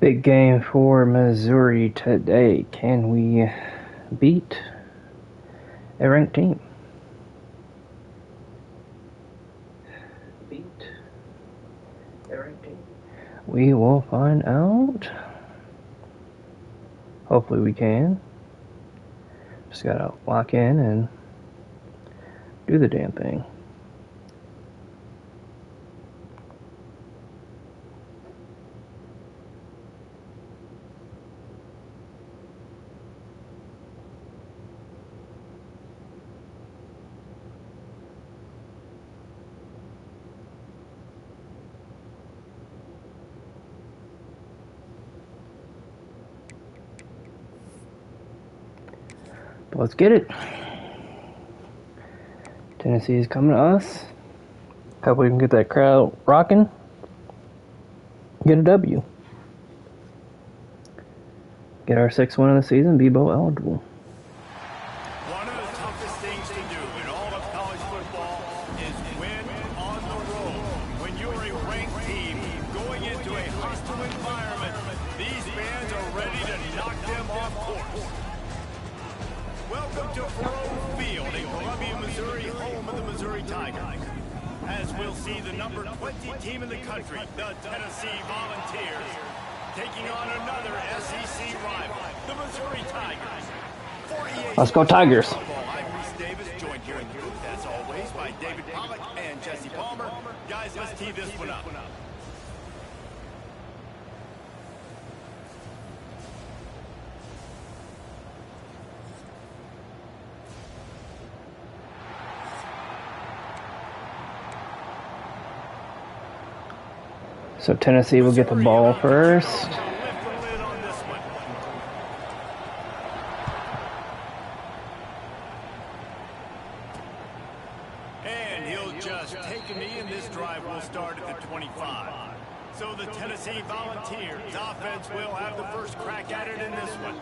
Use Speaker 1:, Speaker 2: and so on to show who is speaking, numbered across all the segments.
Speaker 1: Big game for Missouri today. Can we beat a ranked team? Beat a ranked team. We will find out. Hopefully we can. Just gotta lock in and do the damn thing. Let's get it. Tennessee is coming to us. Hopefully we can get that crowd rocking. Get a W. Get our 6th win of the season. Be bowl eligible.
Speaker 2: One of the toughest things to do in all of college football is win on the road. When you're a ranked team going into a hostile environment, these fans are ready to knock them off course. Welcome to Faroe Field in Columbia, Missouri, home of the Missouri Tigers. As we'll see the number 20 team in the country, the Tennessee Volunteers, taking on another SEC rival, the Missouri Tigers.
Speaker 1: Let's go Tigers.
Speaker 2: I'm Reese Davis, joined here in the booth, as always, by David Pollock and Jesse Palmer. Guys, let's tee this one up.
Speaker 1: So Tennessee will get the ball first.
Speaker 2: And he'll just take a knee, and this drive will start at the 25. So the Tennessee Volunteers offense will have the first crack at it in this one.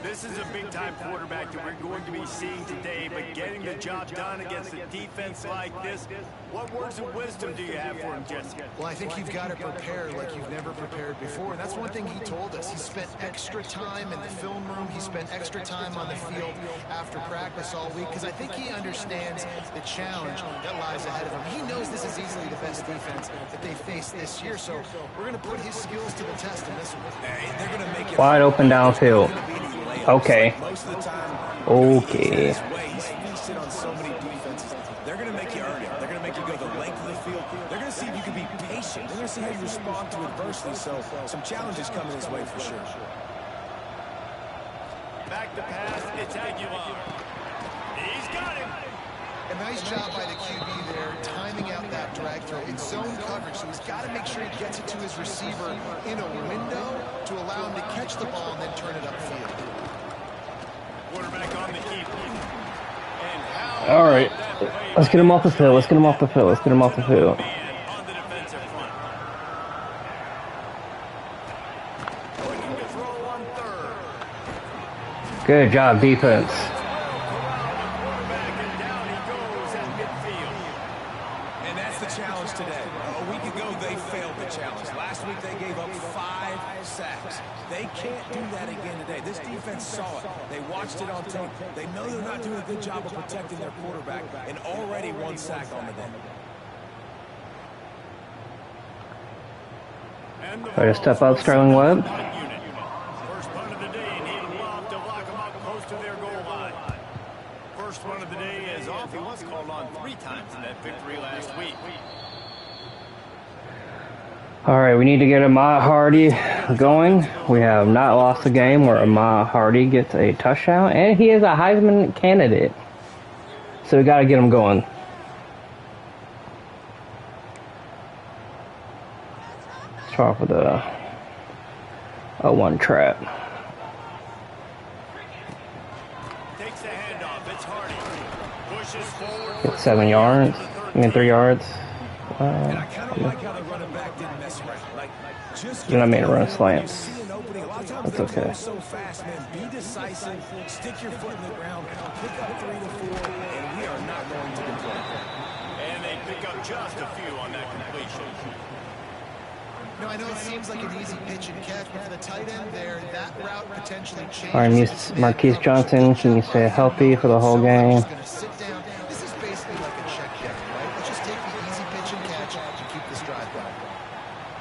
Speaker 2: This is a big-time quarterback that we're going to be seeing today, but getting the job done against a defense like this, what words of wisdom do you have for him, Jesse?
Speaker 3: Well, I think you've got to prepare like you've never prepared before, and that's one thing he told us. He spent extra time in the film room. He spent extra time on the field after practice all week, because I think he understands the challenge that lies ahead of him. He knows this is easily the best defense that they face this year, so we're going to put his skills to the test in this one.
Speaker 2: They're going to make it
Speaker 1: wide open downfield. Okay.
Speaker 2: Most of the time,
Speaker 1: okay.
Speaker 2: he's feasted on so many defenses. They're going to make you earn it. They're going to make you go the length of the field. They're going to see if you can be patient. They're going to see how you respond to adversity. So some challenges coming his way for sure. Back to pass. It's Aguilar. He's got him.
Speaker 3: A nice job by the QB there, timing out that drag throw. It's zone coverage, so he's got to make sure he gets it to his receiver in a window to allow him to catch the ball and then turn it upfield.
Speaker 2: Quarterback on the keep.
Speaker 1: All right. Let's get him off the field. Let's get him off the field. Let's get him off the field.
Speaker 2: On the defensive front. Looking to throw on third.
Speaker 1: Good job, defense.
Speaker 2: And that's the challenge today. A week ago, they failed the challenge. Last week, they gave up 5 sacks. They can't do that again today. This defense saw it. They watched it on tape. They know they're not doing a good job of protecting their quarterback, and already 1 sack on the day.
Speaker 1: Try to step up, Sterling Webb.
Speaker 2: First punt of the day, needing Love to lock them up close to their goal line. First one of the day is off. He was called on 3 times in that victory last week.
Speaker 1: All right, we need to get Ahmad Hardy going. We have not lost a game where Ahmad Hardy gets a touchdown, and he is a Heisman candidate. So we got to get him going. Let's try for the 0-1 trap.
Speaker 2: Takes the handoff. It's Hardy. Pushes forward.
Speaker 1: Get 7 yards. I mean 3 yards.
Speaker 2: And I kind of like how the running back didn't mess around. Like, just
Speaker 1: You're not made to run slants.
Speaker 2: see an opening. A lot of times
Speaker 1: That's
Speaker 2: they
Speaker 1: okay.
Speaker 2: go so fast, man. Be decisive. Stick your foot in the ground. Pick up 3 to 4, and we are not going to complain. And they pick up just a few on that completion.
Speaker 3: No, I know it seems like an easy pitch and catch, but for the tight end there, that route potentially changes.
Speaker 1: All right, Marquise Johnson, can you stay healthy for the whole game?
Speaker 3: Sit down. This is basically like a check down, right? Let's just take the easy pitch and catch and keep this drive going.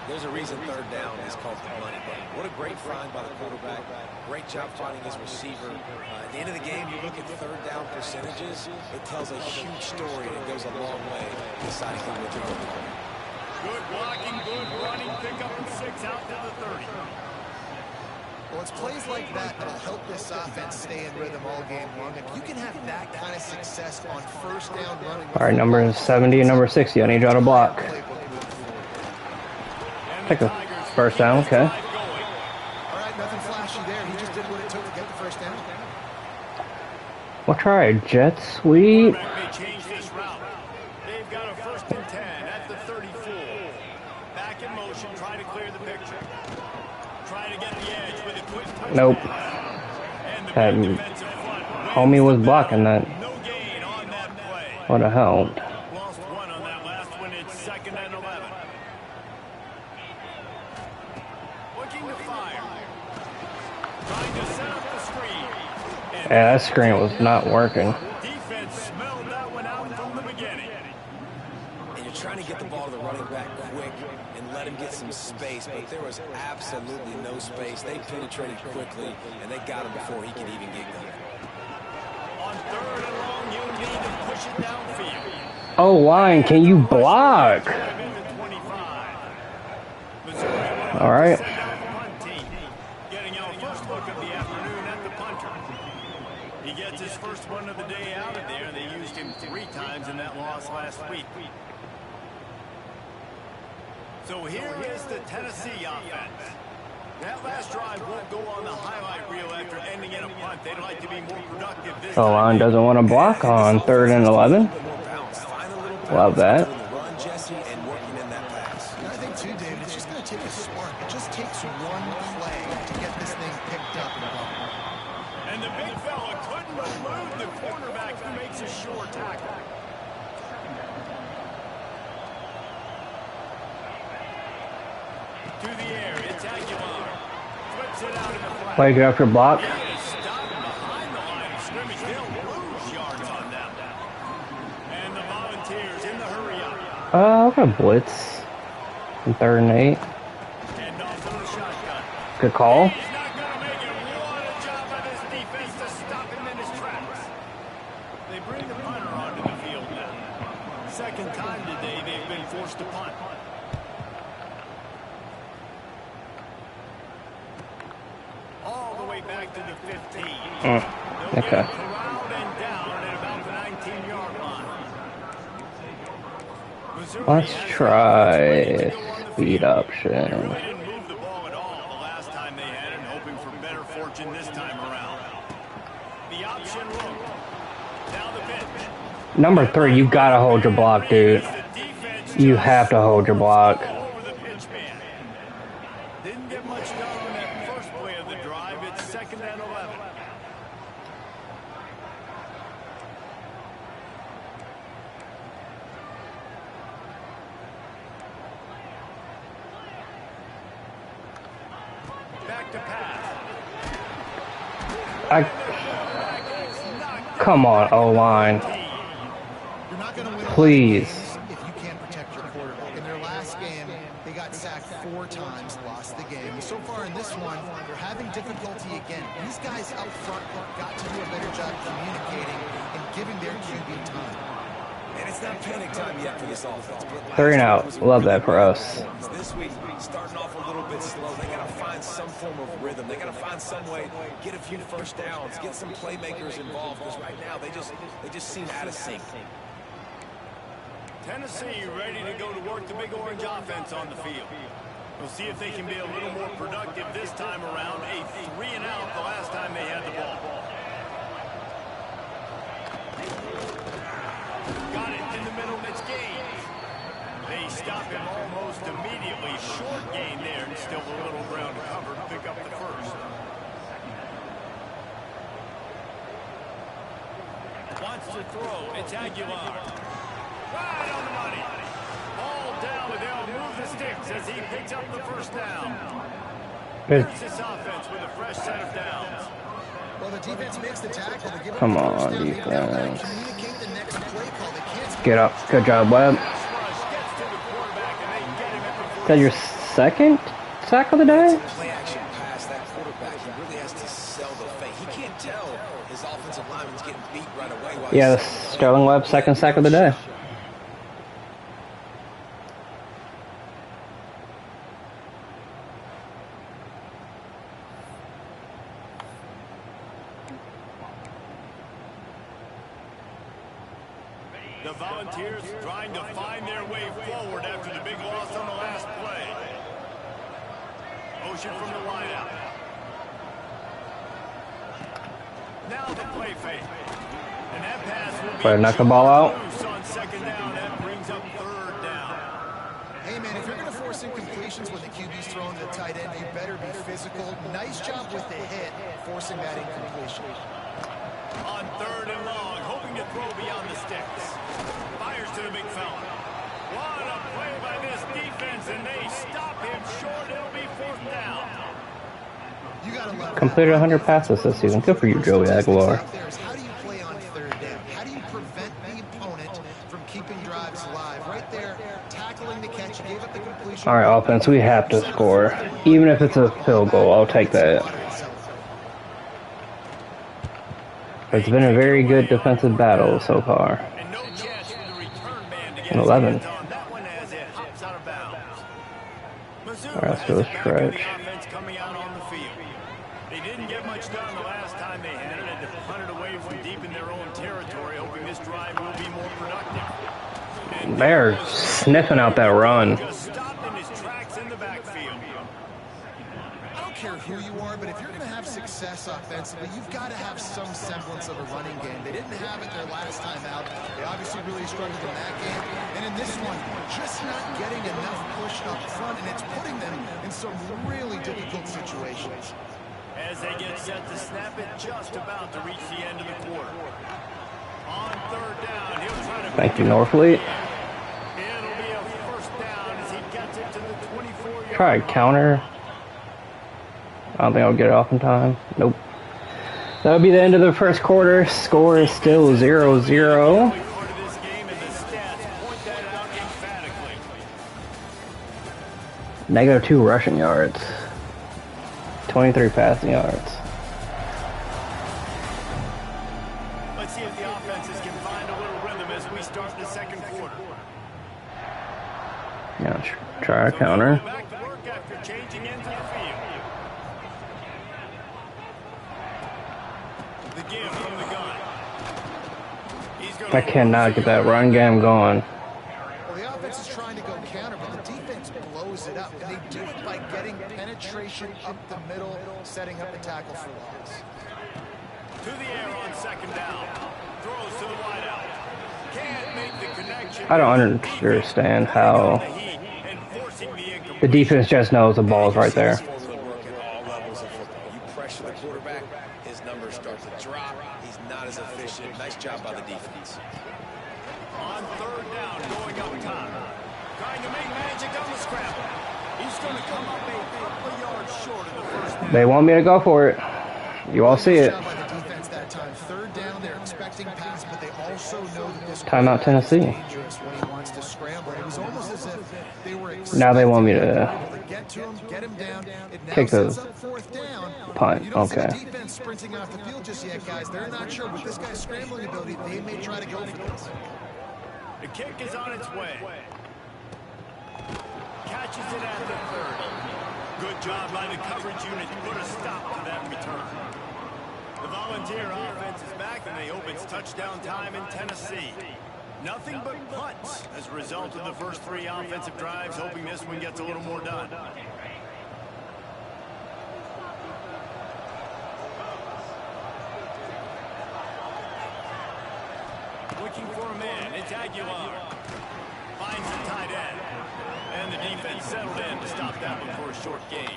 Speaker 4: There's a reason third down is called the money down. What a great find by the quarterback. Great job finding his receiver. At the end of the game, you look at third down percentages, it tells a huge story and it goes a long way in deciding who wins the game.
Speaker 2: Good blocking, good running, pick up 6 out to the 30.
Speaker 3: Well, it's plays like that that'll help this offense stay in rhythm all game long. If you can have that kind of success on first down running.
Speaker 1: All right, number 70 and number 60. I need y'all to block. Take a first down, okay.
Speaker 3: All right, nothing flashy there. He just did what it took to get the first down.
Speaker 1: We'll try a jet sweep.
Speaker 2: May change this route. They've got a 1st and 10 at the 34. Back in motion, try to clear the picture. Try to get the edge with a quick touch.
Speaker 1: Nope. That homie was blocking that.
Speaker 2: No gain on that play.
Speaker 1: What the hell?
Speaker 2: Lost 1 on that last one. It's 2nd and 11. Looking to fire. Trying to set up the screen.
Speaker 1: Yeah, that screen was not working.
Speaker 2: Defense smelled that one out from the beginning.
Speaker 4: And you're trying to get the ball to the running back quick and let him get some space, but there was absolutely no space. They penetrated quickly, and they got him before he could even get going.
Speaker 2: On 3rd and long, you need to push it downfield.
Speaker 1: Oh, line, can you block? All right.
Speaker 2: Getting our first look of the afternoon at the punter. He gets his first one of the day out of there. They used him 3 times in that loss last week. So here is the Tennessee offense. That last drive won't go on the highlight reel after ending in a punt. They'd like to be more productive this time.
Speaker 1: line doesn't want to block on 3rd and 11. Love that.
Speaker 3: I think too, David, it's just going to take a spark. It just takes one play to get this thing picked up and going.
Speaker 2: And the big fella couldn't elude the cornerback who makes a sure tackle. To the air, it's Aguilar. Flips it out in the flat.
Speaker 1: Play good after block.
Speaker 2: He is stopped behind the line of scrimmage. They'll lose yards on that. And the Volunteers in the hurry up.
Speaker 1: I'll go blitz. 3rd and 8.
Speaker 2: And off to the shotgun.
Speaker 1: Good call.
Speaker 2: He's not going to make it. What a job by this defense to stop him in his tracks. They bring the punter onto the field now. 2nd time today they've been forced to punt. All the way back to the 15. They'll
Speaker 1: Okay.
Speaker 2: get corralled and down at about the 19-yard line. Missouri
Speaker 1: Let's
Speaker 2: has
Speaker 1: try
Speaker 2: ready to go on the
Speaker 1: speed
Speaker 2: field.
Speaker 1: option.
Speaker 2: They really didn't move the ball at all the last time they had it, hoping for better fortune this time around. The option look. Now the pitch.
Speaker 1: Number 3, you gotta hold your block, dude.
Speaker 2: The defense
Speaker 1: You
Speaker 2: just
Speaker 1: have to hold your block.
Speaker 2: all over the pitch man. Didn't get much done on that first play of the drive. It's 2nd and 11. Back to pass.
Speaker 1: Come on, O-line.
Speaker 3: You're not going to win
Speaker 1: Please.
Speaker 3: if you can't protect your quarterback. In their last game, they got sacked 4 times, lost the game. So far in this one, they're having difficulty again. These guys up front got to do a better job communicating and giving their QB time.
Speaker 4: And it's not panic time yet for this offense.
Speaker 1: 3 and out. Love that for us.
Speaker 4: This week, starting off a little bit slow. They got to find some form of rhythm. They got to find some way, get a few first downs, get some playmakers involved. Because right now, they just seem out of sync.
Speaker 2: Tennessee ready to go to work the big orange offense on the field. We'll see if they can be a little more productive this time around. A 3 and out the last time they had the ball. Got it in the middle, and it's Gage. They stop him almost immediately. Short gain there, and still a little ground to cover to pick up the first. Wants to throw. It's Aguilar. Right on the money. Ball down, but they'll move the sticks as he picks up the first down.
Speaker 1: Good.
Speaker 2: Here's this offense with a fresh set of downs.
Speaker 3: Well, the defense makes the tackle. They give
Speaker 1: Come
Speaker 3: up the
Speaker 1: on,
Speaker 3: first down. They now gotta
Speaker 1: defense.
Speaker 3: communicate the next play call. They can't
Speaker 1: Get up. Good job, Webb.
Speaker 2: Pass rush gets to the quarterback, and they get him at the
Speaker 1: Is that your second sack of the day?
Speaker 4: Play action pass, that quarterback, he really has to sell the fake. He can't tell his offensive lineman's getting beat right away. While
Speaker 1: Yeah,
Speaker 4: he's
Speaker 1: Sterling Webb, second sack of the day.
Speaker 2: The Volunteers trying to find their way forward after the big loss on the last play. Motion from the wideout. Now the play fake. And that pass will be
Speaker 1: Try to knock the ball out.
Speaker 2: loose on second down. That brings up third down.
Speaker 3: Hey, man, if you're going to force incompletions when the QB's throwing the tight end, you better be physical. Nice job with the hit, forcing that incompletion.
Speaker 2: On third and long, hoping to throw beyond the sticks. Fires to the big fella. What a play by this defense, and they stop him short. It'll be fourth down.
Speaker 3: You got to love
Speaker 1: Completed 100 passes this season. Good for you, Joey Aguilar.
Speaker 3: How do you play on third down? How do you prevent the opponent from keeping drives alive? Right there, tackling the catch, you gave up the completion.
Speaker 1: All right, offense, we have to score. Even if it's a field goal, I'll take that. It's been a very good defensive battle so far.
Speaker 2: And no chance for the return man to get
Speaker 1: And
Speaker 2: his
Speaker 1: 11.
Speaker 2: hands on that one as it hops out of bounds. Mizzou
Speaker 1: All right, let's
Speaker 2: has
Speaker 1: do a
Speaker 2: it back in the
Speaker 1: stretch.
Speaker 2: offense coming out on the field. They didn't get much done the last time they had it, and to punt it away from deep in their own territory, hoping this drive will be more productive. And
Speaker 1: They're sniffing out that run.
Speaker 2: just stopped in his tracks in the backfield.
Speaker 3: I don't care who you are, but if you're going to have success offensively, you've got to have some semblance of a running game. They didn't have it their last time out. They obviously really struggled in that game. And in this one, just not getting enough push up front, and it's putting them in some really difficult situations.
Speaker 2: As they get set to snap it, just about to reach the end of the quarter. On third down, he'll try to...
Speaker 1: Thank you, Norfleet.
Speaker 2: It'll be a first down as he gets it to the 24-yard
Speaker 1: Try counter. I don't think I'll get it off in time. Nope. That'll be the end of the first quarter. Score is still 0-0.
Speaker 2: part of this game, and the stats point that out emphatically.
Speaker 1: -2 rushing yards. 23 passing yards.
Speaker 2: Let's see if the offenses can find a little rhythm as we start the second quarter.
Speaker 1: Yeah, try a counter.
Speaker 2: Back to work after changing into the field. The give from the gun. He's gonna
Speaker 1: I cannot get that run game going.
Speaker 3: Well, the offense is trying to go counter, but the defense blows it up. And they do it by getting penetration up the middle, setting up the tackle for loss.
Speaker 2: to the air on second down. Throws to the wideout. Can't make the connection.
Speaker 1: I don't understand how the defense just knows the ball's right there.
Speaker 4: You pressure the quarterback, his numbers start to drop. He's not as efficient. Nice job by the defense.
Speaker 2: On third down, going up top. Trying to make magic on the scramble. He's going to come up a couple of yards short of the first down.
Speaker 1: They want me to go for it. You all see it.
Speaker 3: By the defense that time. Third down, they're expecting pass, but they also know that this
Speaker 1: Timeout, Tennessee.
Speaker 3: dangerous when he wants to scramble. It was almost as if they were
Speaker 1: Now they want me to
Speaker 3: get to him, get him down. It now
Speaker 1: kick the
Speaker 3: sets up fourth down.
Speaker 1: punt.
Speaker 3: You don't see
Speaker 1: Okay.
Speaker 3: the defense sprinting off the field just yet, guys. They're not sure. With this guy's scrambling ability, they may try to go for this.
Speaker 2: The kick is on its way. Catches it at the 30. Good job by the coverage unit to put a stop to that return. The Volunteer offense is back, and they hope it's touchdown time in Tennessee. Nothing but punts as a result of the first three offensive drives, hoping this one gets a little more done. Looking for a man, it's Aguilar. Finds the tight end. And the defense settled in to stop that one for a short gain.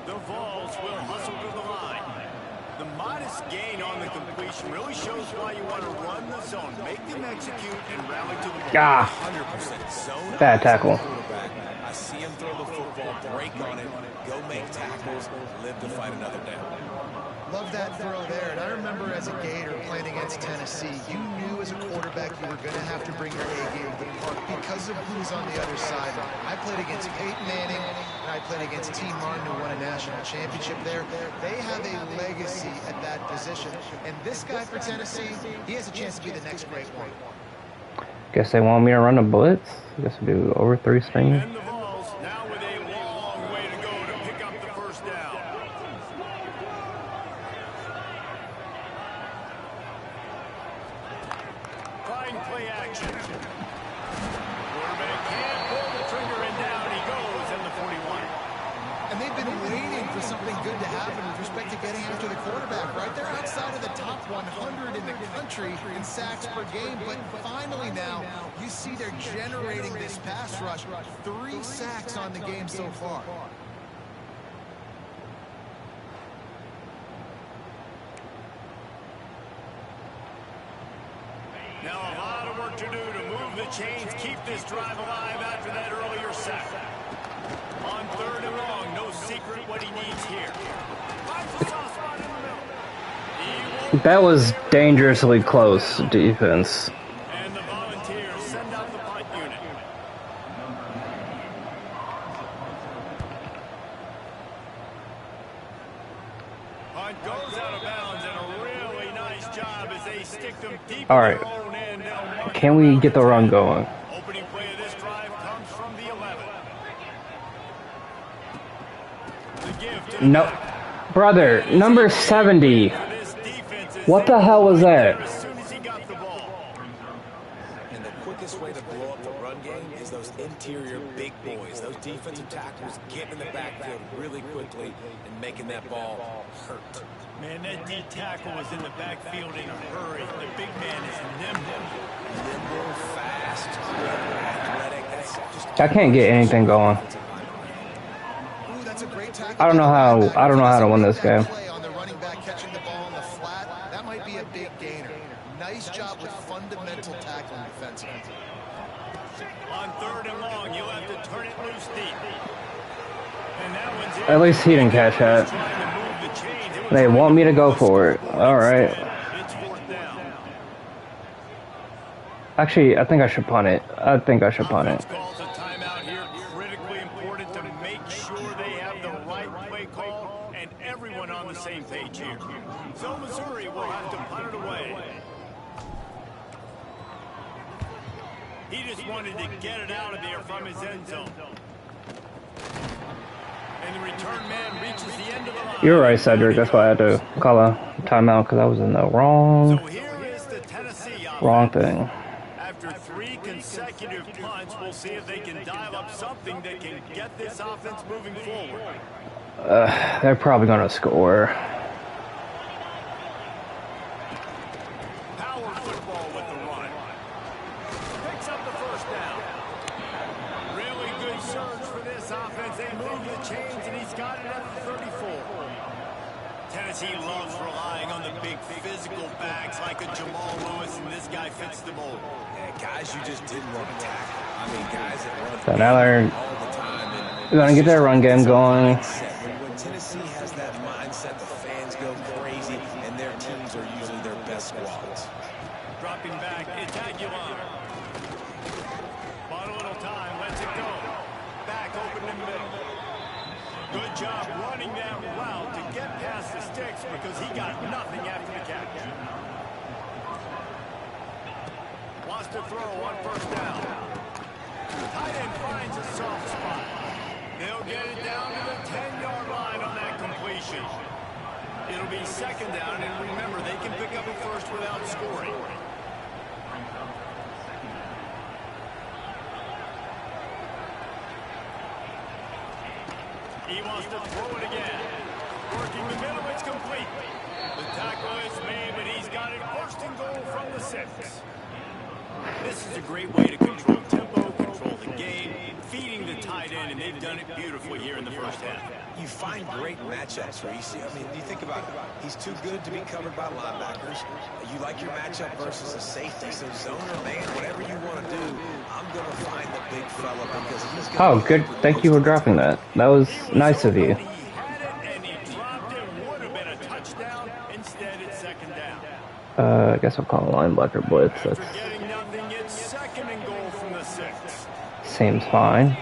Speaker 2: The Vols will hustle to the line. The modest gain on the completion really shows why you want to run the zone. Make them execute and rally to the ball.
Speaker 4: 100% zone.
Speaker 1: Bad tackle.
Speaker 4: I see him throw the football, break on it, go make tackles, live to fight another down.
Speaker 3: Love that throw there. And I remember as a Gator playing against Tennessee, you knew as a quarterback you were going to have to bring your A game to the park because of who's on the other side. I played against Peyton Manning, and I played against T. Martin, who won a national championship there. They have a legacy at that position. And this guy for Tennessee, he has a chance to be the next great one.
Speaker 1: Guess they want me to run a blitz. I guess we do over 3 screens.
Speaker 2: And the Vols now with a long way to go to pick up the first down. Fine play action. Quarterback can't pull the trigger and down he goes in the 41.
Speaker 3: And they've been waiting for something good to happen with respect to getting after the quarterback, right? They're outside of the top 100 in the country in sacks per game, but finally now you see they're generating this pass rush. 3 sacks on the game so far.
Speaker 2: Now a lot of work to do to move the chains, keep this drive alive after that earlier sack. On 3rd and long, no secret what he needs here. Finds a soft spot in the middle.
Speaker 1: That was dangerously close defense.
Speaker 2: And the Volunteers send out the punt unit. Punt goes out of bounds, and a really nice job as they stick them deep
Speaker 1: All
Speaker 2: in
Speaker 1: right.
Speaker 2: their own end. Now,
Speaker 1: Can we get the run going?
Speaker 2: opening play of this drive comes from the 11. The give to the
Speaker 1: No.
Speaker 2: back.
Speaker 1: Brother, number 70.
Speaker 2: This defense is
Speaker 1: What the hell was that?
Speaker 2: as soon as he got the ball.
Speaker 4: And the quickest way to blow up the run game is those interior big boys. Those defensive tackles getting in the backfield really quickly and making that ball hurt.
Speaker 2: Man, that D tackle was in the backfield in a hurry. The big man is nimble.
Speaker 4: Nimble, fast, athletic. That's just
Speaker 1: I can't get anything going.
Speaker 3: Ooh, that's a great tackle.
Speaker 1: I don't know how to win this game.
Speaker 3: Play on the running back catching the ball in the flat. That might be a big gainer. Nice job with fundamental tackling defensively.
Speaker 2: On 3rd and long, you'll have to turn it loose deep. And that one's in.
Speaker 1: At least he didn't catch that.
Speaker 2: Trying to move the chains. It was
Speaker 1: They want me to go for it. All right.
Speaker 2: It's 4th down.
Speaker 1: Actually, I think I should punt it. I think I should punt it.
Speaker 2: Calls a timeout here. Critically important to make sure they have the right play call and everyone on the same page here. So Missouri will have to punt it away. He just wanted to get it out of there from his end zone. And the return man reaches the end of the line.
Speaker 1: You're right, Cedric. That's why I had to call a timeout because I was in the
Speaker 2: So
Speaker 1: wrong
Speaker 2: here is the Tennessee
Speaker 1: wrong
Speaker 2: offense.
Speaker 1: thing.
Speaker 2: After 3 consecutive punts, we'll see if they can dial up something that can get this offense moving forward.
Speaker 1: They're probably gonna score.
Speaker 2: Power football with the run. Picks up the first down. Really good surge for this offense. They move the chains, and he's got it at the 34. Tennessee loves relying on the big physical backs like a Jamal Lewis, and this guy fits the mold.
Speaker 4: Yeah, guys you just didn't want to tackle. I mean, guys that run
Speaker 1: So now they're
Speaker 4: all the time. And
Speaker 1: gonna get their run game going.
Speaker 4: When Tennessee has that mindset, the fans go crazy, and their teams are usually their best squads.
Speaker 2: Dropping back, it's Aguilar. Bought a little time, lets it go. Back open in the middle. Good job running that route to get past the sticks because he got nothing after the catch. Wants to throw on 1st down. Tight end finds a soft spot. They'll get it down to the 10-yard line on that completion. It'll be 2nd down, and remember, they can pick up a first without scoring. He wants to throw it again. Working the middle, it's complete. The tackle is made, but he's got it 1st and goal from the 6. This is a great way to control tempo, control the game, feeding the tight end, and they've done it beautifully here in the first half.
Speaker 4: You find great matchups where you see, I mean, you think about it. He's too good to be covered by linebackers. You like your matchup versus a safety, so zone or man, whatever you want to do, I'm going to find the big fella because he's going to...
Speaker 1: Oh, good. Thank you for dropping that. That was nice of you.
Speaker 2: He had it, and he dropped it. Would have been a touchdown. Instead, it's second down.
Speaker 1: I guess I'll call a linebacker blitz.
Speaker 2: After
Speaker 1: That's
Speaker 2: getting nothing, it's second and goal from the 6.
Speaker 1: seems fine.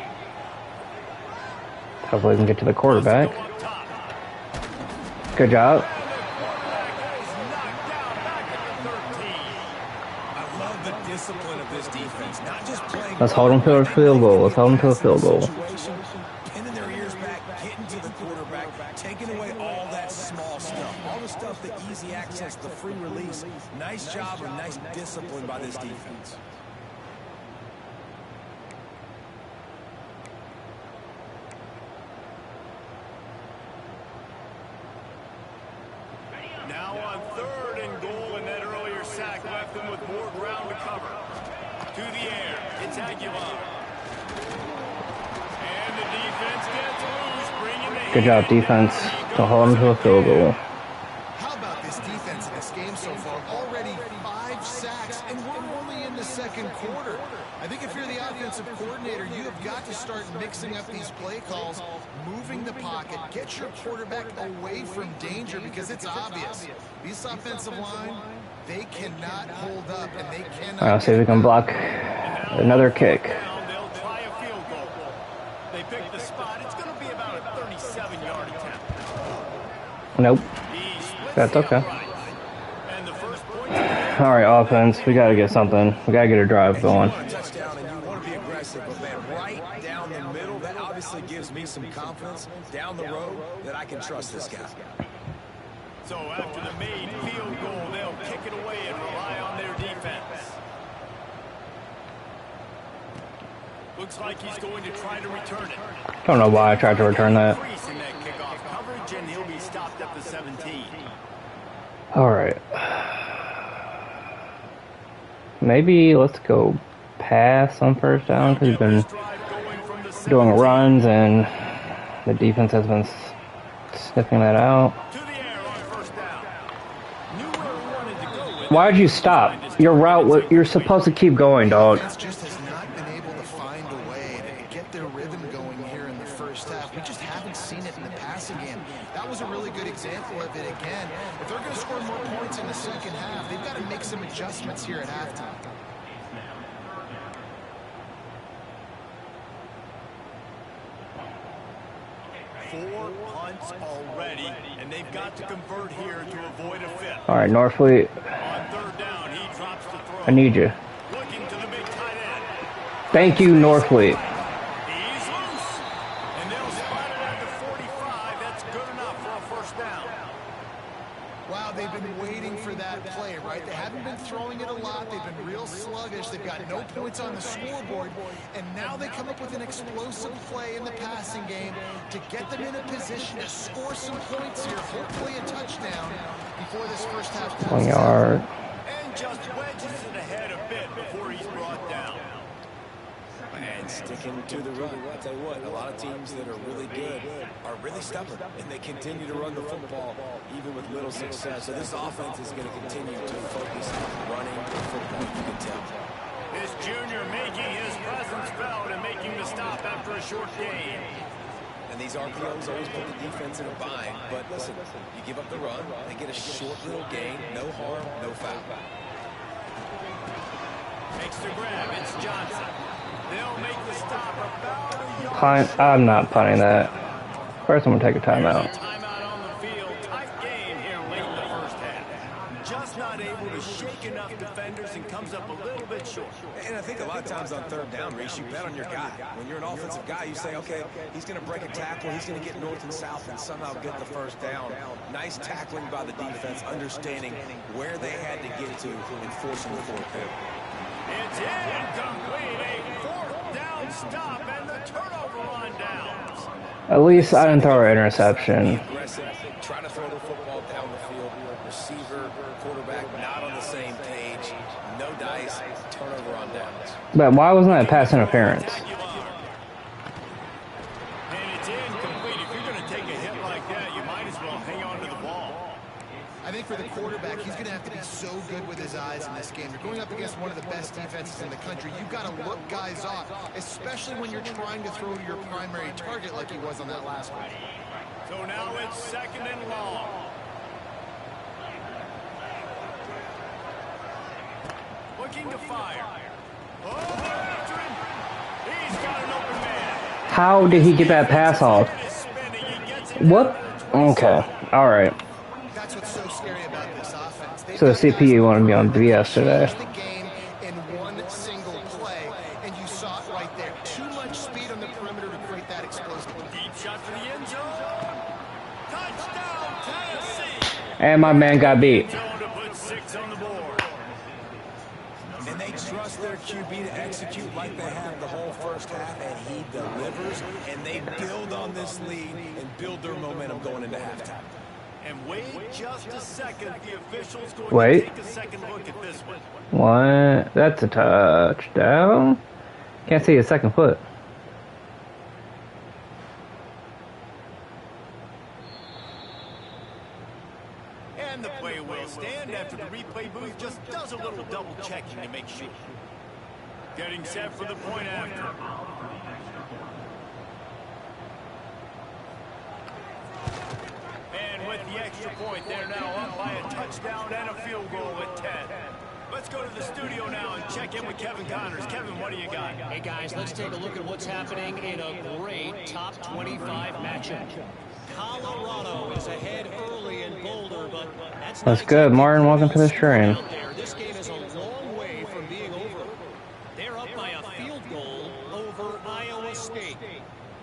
Speaker 1: Hopefully we can get to the quarterback. Good job.
Speaker 2: I
Speaker 4: love the discipline of this defense, not just playing...
Speaker 1: Let's hold them to a field goal. Let's hold them to a field goal.
Speaker 4: Pinning their ears back, getting to the quarterback, taking away all that small stuff, all the stuff, the easy access, the free release. Nice job and nice discipline by this defense.
Speaker 2: Now on third and goal, and that earlier sack left them with more ground to cover. To the air, it's Aguilar. And the defense gets loose, bringing the
Speaker 1: Good job, defense, to hold them to a field goal.
Speaker 3: How about this defense in this game so far? Already 5 sacks, and we're only in the second quarter. I think if you're the offensive coordinator, you have got to start mixing up these play calls, moving the pocket, get your quarterback away from danger because it's obvious. This offensive line, they cannot hold up, and they cannot...
Speaker 1: I'll see if we can block another kick.
Speaker 2: They'll try a field goal. They pick the spot. It's going to be about a 37-yard attempt.
Speaker 1: Nope.
Speaker 2: He splits
Speaker 1: That's
Speaker 2: the
Speaker 1: okay.
Speaker 2: upright. And the first point...
Speaker 1: All right, offense. We got to get something. We got to get a drive going.
Speaker 4: Touchdown, and you want to be aggressive, but man, right down the middle, that obviously gives me some confidence down the road that I can trust this guy.
Speaker 2: So after the made field goal, they'll kick it away and rely on their defense. Looks like he's going to try to return it.
Speaker 1: Don't know why I tried to return that.
Speaker 2: Increase in that kickoff coverage, and he'll be stopped at the 17.
Speaker 1: All right. Maybe let's go pass on first down because we've been doing runs and the defense has been sniffing that out.
Speaker 2: To the air on first down. Knew where he wanted to go with.
Speaker 1: Why did you stop? Your route, you're supposed to keep going, dog.
Speaker 3: Defense just has not been able to find a way to get their rhythm going here in the first half. We just haven't seen it in the passing game. That was a really good example of it again. If they're going to score more points in the second half, they've got to make some adjustments here at halftime.
Speaker 2: Four punts already, and they've got to convert here to avoid a fifth.
Speaker 1: All right, Norfleet,
Speaker 2: On third down, he drops the throw.
Speaker 1: I need you.
Speaker 2: Looking to the big tight end.
Speaker 1: Thank you, Norfleet.
Speaker 2: He's loose. And they'll spot it at the 45. That's good enough for a first down.
Speaker 3: Wow, they've been waiting for that play, right? They haven't been throwing it a lot. They've been real sluggish. They've got no points on the scoreboard. And now they come up with an explosive play in the passing game to get them in a position to score some points here, hopefully a touchdown before this first half.
Speaker 1: 1 yard.
Speaker 2: And just wedges it ahead a bit before he's brought down.
Speaker 4: And sticking to the run. I'll tell you what, a lot of teams that are really good are really stubborn, and they continue to run the football even with little success. So this offense is going to continue to focus on running the football, you can tell.
Speaker 2: This junior making his presence felt and making the stop after a short gain.
Speaker 4: And these RPOs always put the defense in a bind. But listen, you give up the run, they get a short little gain, no harm, no foul.
Speaker 2: Makes the grab, it's Johnson. They'll make the stop about a yard.
Speaker 1: Punt. I'm not punting that. First, I'm going to take a timeout.
Speaker 2: Timeout on the field. Tight game here late in the first half. Just not able to shake enough defenders and comes up a little bit short.
Speaker 4: And I think a lot of times on third down, Reese, you bet on your guy. When you're an offensive guy, you say, okay, he's going to break a tackle, he's going to get north and south and somehow get the first down. Nice tackling by the defense, understanding where they had to get to and forcing the fourth down.
Speaker 2: It's incomplete. A fourth down stop and the turnover on downs.
Speaker 1: At least I didn't throw an interception.
Speaker 4: Aggressive, try to throw the football down the field. Receiver, quarterback, not on the same page. No dice, turnover on downs.
Speaker 1: But why wasn't that pass interference?
Speaker 2: And it's incomplete. If you're going to take a hit like that, you might as well hang on to the ball.
Speaker 3: I think for the quarterback, he's going to have to be so good with his eyes in this game. You're going up against one of the best defenses in the country. You've got to look guys off, especially when you're trying to throw to your primary target like he was on that last one.
Speaker 2: So now it's 2nd and long. Looking to fire. Oh, after him. He's got an open man.
Speaker 1: How did he get that pass off? What? Okay. All right.
Speaker 3: That's what's so scary about this offense.
Speaker 1: So the CPU wanted me on BS today.
Speaker 3: The game in one single play, and you saw it right there. Too much speed on the perimeter to create that explosive.
Speaker 2: Deep shot to the end zone. Touchdown, Tennessee.
Speaker 1: And my man got beat.
Speaker 2: To put 6 on the board.
Speaker 4: And they trust their QB to execute like they have the whole first half, and he delivers, and they build on this lead and build their momentum going into halftime.
Speaker 2: And wait just a second, the official's going
Speaker 1: Wait.
Speaker 2: to take a second look at this one.
Speaker 1: What? That's a touchdown. Can't see his second foot.
Speaker 2: And the play will stand after the replay booth just does a little double checking to make sure. Getting set for the point after. And with the extra point, they're now up by a touchdown and a field goal at 10. Let's go to the studio now and check in with Kevin Connors. Kevin, what do you got?
Speaker 5: Hey guys, let's take a look at what's happening in a great top 25 matchup. Colorado is ahead early in Boulder, but
Speaker 1: That's good. Martin, welcome to the stream.
Speaker 5: This game is a long way from being over. They're up by a field goal over Iowa State.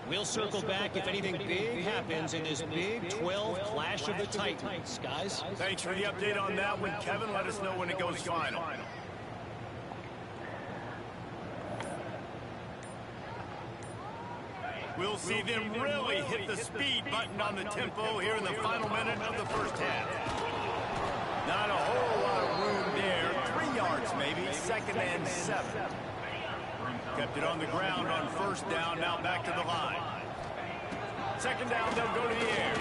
Speaker 5: We'll circle back if anything big happens in this Big 12 Clash of the Titans, guys.
Speaker 2: Thanks for the update on that one, Kevin. Let us know when it goes final. We'll see them really hit the speed button on the tempo here in the final minute of the first half. Not a whole lot of room there. 3 yards maybe. 2nd and 7. Kept it on the ground on 1st down. Now back to the line. 2nd down, they'll go to the air.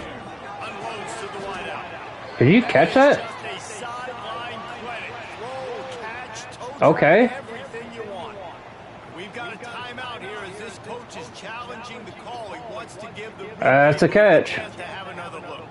Speaker 2: Unloads to the wideout.
Speaker 1: Did you catch that?
Speaker 2: Just a sideline credit. Throw, catch, total,
Speaker 1: Okay.
Speaker 2: everything you want. We've got a timeout here as this coach is challenging the call. He wants to give the
Speaker 1: That's a catch.
Speaker 2: chance to have another look.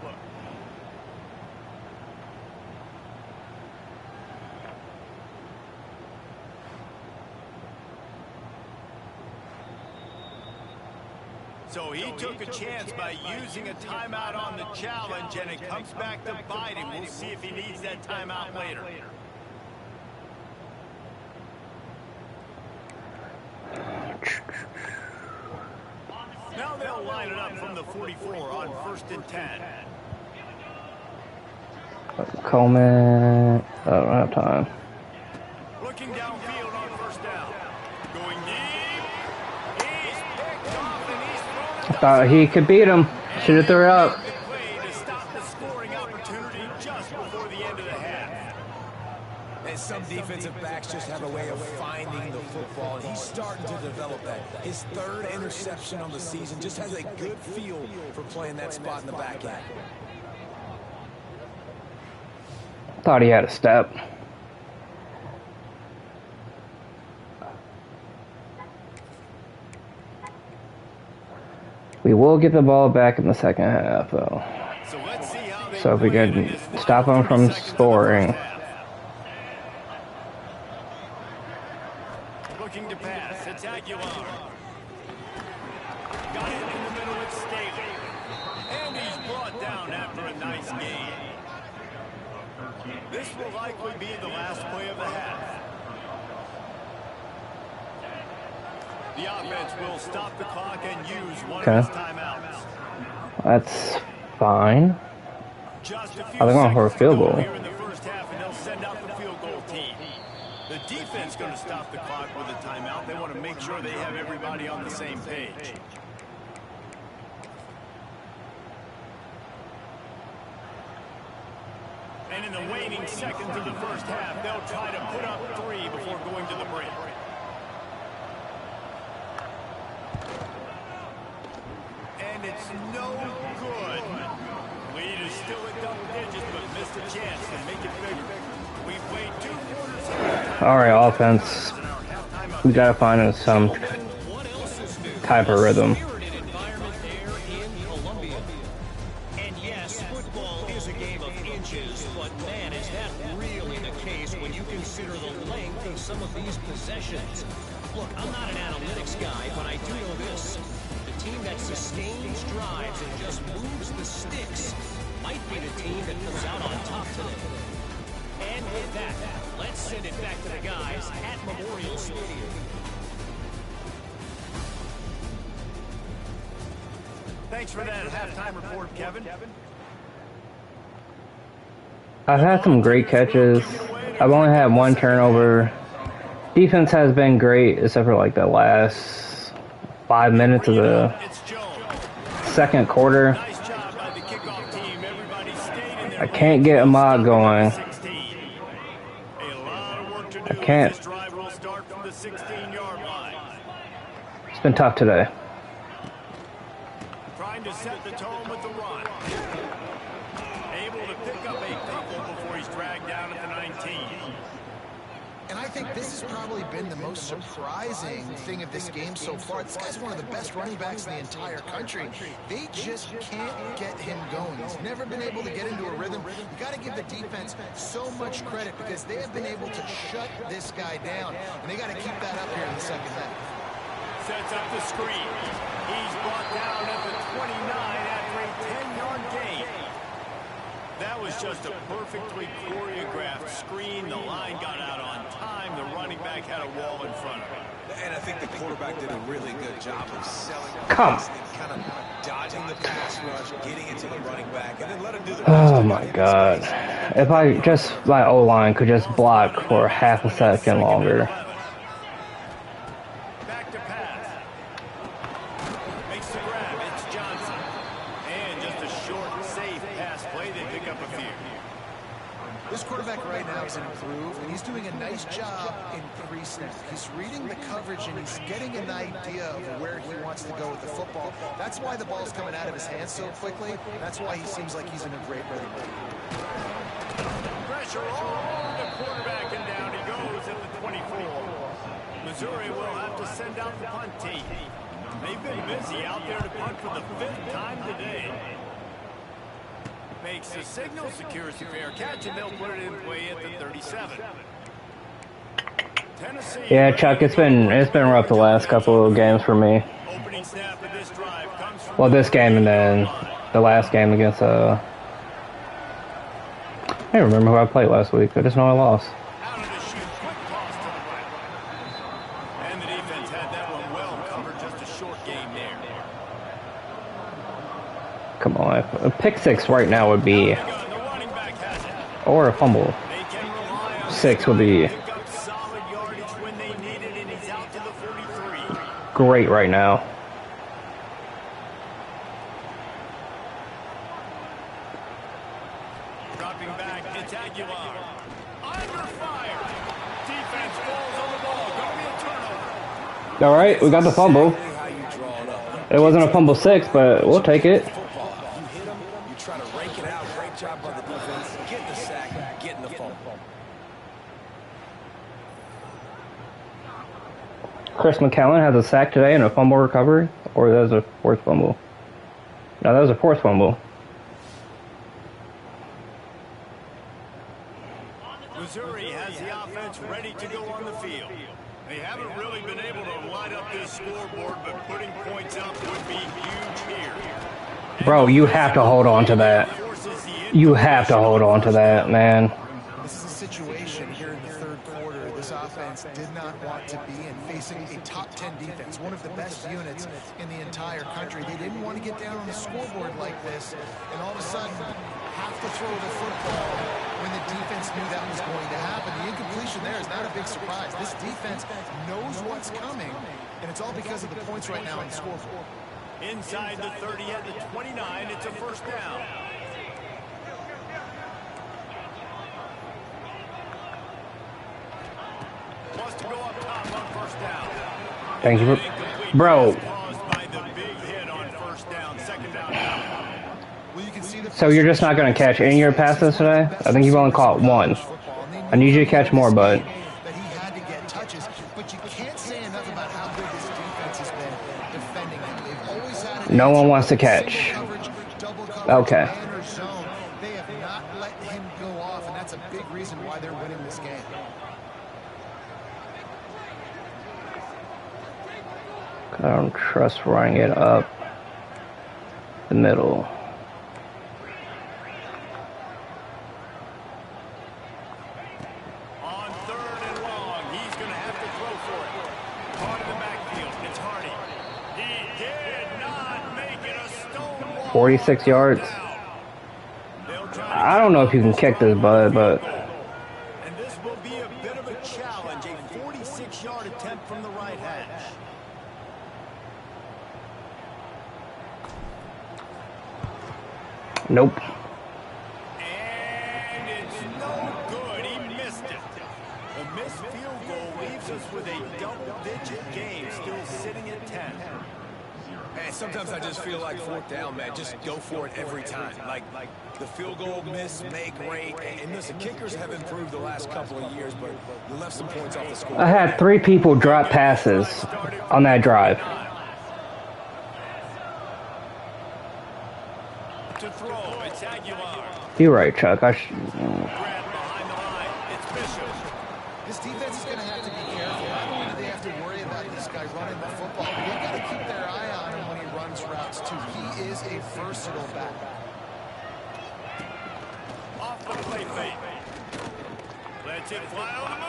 Speaker 2: So he took a chance by using a timeout on the challenge, and it comes back to bite him. We'll see if he needs that timeout later. Now they'll line it up from the 44 on 1st and 10.
Speaker 1: Coleman. I don't have time.
Speaker 2: Looking downfield on 1st down. Going deep. He's picked off and he's thrown it.
Speaker 1: Thought he could beat him. Should have threw it up.
Speaker 2: Good play to stop the scoring opportunity just before the end of the half.
Speaker 4: And some defensive backs just have a way of finding the football, and he's starting to develop that. His 3rd interception on the season, just has a good feel for playing that spot in the back end.
Speaker 1: Thought he had a step. We will get the ball back in the second half, though.
Speaker 2: So let's see how they
Speaker 1: So if we
Speaker 2: play in
Speaker 1: could
Speaker 2: this
Speaker 1: stop them from
Speaker 2: 20 seconds of the
Speaker 1: scoring.
Speaker 2: first half. Looking to pass. It's Aguilar. Got it in the middle with Staley. And he's brought down after a nice gain. This will likely be the last play of the half. The offense will stop the clock and use one of his timeouts.
Speaker 1: That's fine.
Speaker 2: Just a few
Speaker 1: They're going for a
Speaker 2: seconds
Speaker 1: field
Speaker 2: to go
Speaker 1: goal.
Speaker 2: here in the first half, and they'll send out the field goal team. The defense going to stop the clock with a timeout. They want to make sure they have everybody on the same page. And in the waning seconds of the first half, they'll try to put up 3 before going to the break. it's no good. Lead is still in double digits, but missed a chance to make it bigger. We played 2 quarters here.
Speaker 1: All right, offense. We gotta find some type of rhythm.
Speaker 5: And yes, football is a game of inches, but man, is that really the case when you consider the length of some of these possessions. Look, I'm not an analytics guy, but I do know this. The team that sustains drives and just moves the sticks might be the team that comes out on top today. And with that, let's send it back to the guys at Memorial Stadium.
Speaker 2: Thanks for that halftime report, Kevin.
Speaker 1: I've had some great catches. I've only had 1 turnover. Defense has been great, except for like the last 5 minutes of the second quarter. I can't get Ahmad going. I can't. It's been tough today.
Speaker 2: Trying to set the tone with the run. Able to pick up a couple before he's dragged down at the 19.
Speaker 3: And I think this has probably been the most surprising thing of this game so far. This guy's one of the best running backs in the entire country. They just can't get him going. He's never been able to get into a rhythm. You got to give the defense so much credit because they have been able to shut this guy down. And they got to keep that up here in the second half.
Speaker 2: Sets up the screen. He's brought down at the 29 after a 10-yard gain. That was just a perfectly choreographed screen. The line got out on time. The running back had a wall in front of him.
Speaker 4: And I think the quarterback did a really good job of selling
Speaker 1: Come.
Speaker 4: kind of dodging the pass rush, getting into the running back, and then let him do the
Speaker 1: Oh my God. If my O-line could just block for half a second longer.
Speaker 2: Back to pass. Makes the grab. It's Johnson. And just a short, safe pass play. They pick up a few.
Speaker 3: This quarterback right now is improved, and he's doing a nice job in pre-snap. He's reading the coverage, and he's getting an idea of where he wants to go with the football. That's why the ball's coming out of his hands so quickly. That's why he seems like he's in a great rhythm.
Speaker 2: Pressure on the quarterback, and down he goes at the 24. Missouri will have to send out the punt team. They've been busy out there to punt for the 5th time today. Makes the signal, secures the fair catch, and they'll put it in play at the 37. Tennessee.
Speaker 1: Yeah, Chuck, it's been rough the last couple of games for me.
Speaker 2: Opening snap of this drive comes from
Speaker 1: Well, this game and then the last game against I don't remember who I played last week. I just know I lost.
Speaker 2: out of the chute, quick toss to the right. And the defense had that one well covered, just a short game there.
Speaker 1: Come on, a pick 6 right now would be,
Speaker 2: The running back has it.
Speaker 1: or a fumble.
Speaker 2: They can rely on
Speaker 1: 6 would be
Speaker 2: pick up solid yardage when they need it, and he's out to the 43.
Speaker 1: great right now.
Speaker 2: Dropping back, it's Aguilar. Under fire. Defense falls on the ball. Gonna be a turnover.
Speaker 1: All right, we got the fumble.
Speaker 4: how you draw it up.
Speaker 1: It wasn't a fumble 6, but we'll take it.
Speaker 4: Football. You hit him, you try to rake it out. Great job by the defense. Getting the sack, getting the fumble.
Speaker 1: Chris McCallum has a sack today and a fumble recovery, or that was a 4th fumble. No, that was a 4th fumble.
Speaker 2: Missouri has the offense ready to go on the field. They haven't really been able to light up this scoreboard, but putting points up would be huge here.
Speaker 1: Bro, you have to hold on to that. You have to hold on to that, man.
Speaker 3: This is a situation here in the third quarter this offense did not want to be in, facing a top 10 defense, one of the best units in the entire country. They didn't want to get down on the scoreboard like this, and all of a sudden have to throw the football when the defense knew that was going to happen. The incompletion there is not a big surprise. This defense knows what's coming, and it's all because of the points right now on the scoreboard.
Speaker 2: Inside the 30 at the 29, it's a first down. Wants to go up top on first down.
Speaker 1: Thank you for... Bro,
Speaker 2: Caused by the big hit on first down, second down.
Speaker 3: Well, you can see the
Speaker 1: So you're just not going to catch any of your passes today? I think you've only caught one. I need you to catch more, bud.
Speaker 3: That he had to get touches, but you can't say enough about how good this defense has been defending him. They've always had
Speaker 1: No one wants to catch. Okay.
Speaker 3: They have not let him go off, and that's a big reason why they're winning this game.
Speaker 1: I don't trust running it up the middle.
Speaker 2: On 3rd and long, he's going to have to throw for it. Caught in the backfield. It's Hardy. He did not make it a stone wall.
Speaker 1: 46 yards. I don't know if you can kick this, bud, but
Speaker 2: And this will be a bit of a challenge. A 46-yard attempt from the right hash.
Speaker 1: nope.
Speaker 2: And it's no good. He missed it. The missed field goal leaves us with a double-digit game, still sitting at 10.
Speaker 4: And sometimes I just feel like 4th down, man. Just go for it every time. Like the field goal miss, make great. And listen, kickers have improved the last couple of years, but you left some points off the score.
Speaker 1: I had 3 people drop passes on that drive.
Speaker 2: To throw, it's Aguilar.
Speaker 1: You're right, Chuck.
Speaker 2: Grab behind the line. It's Bishop.
Speaker 3: This defense is going to have to be careful. Not only do they have to worry about this guy running the football, but they've got to keep their eye on him when he runs routes, too. He is a versatile back.
Speaker 2: Off the play fake. Lets it fly on the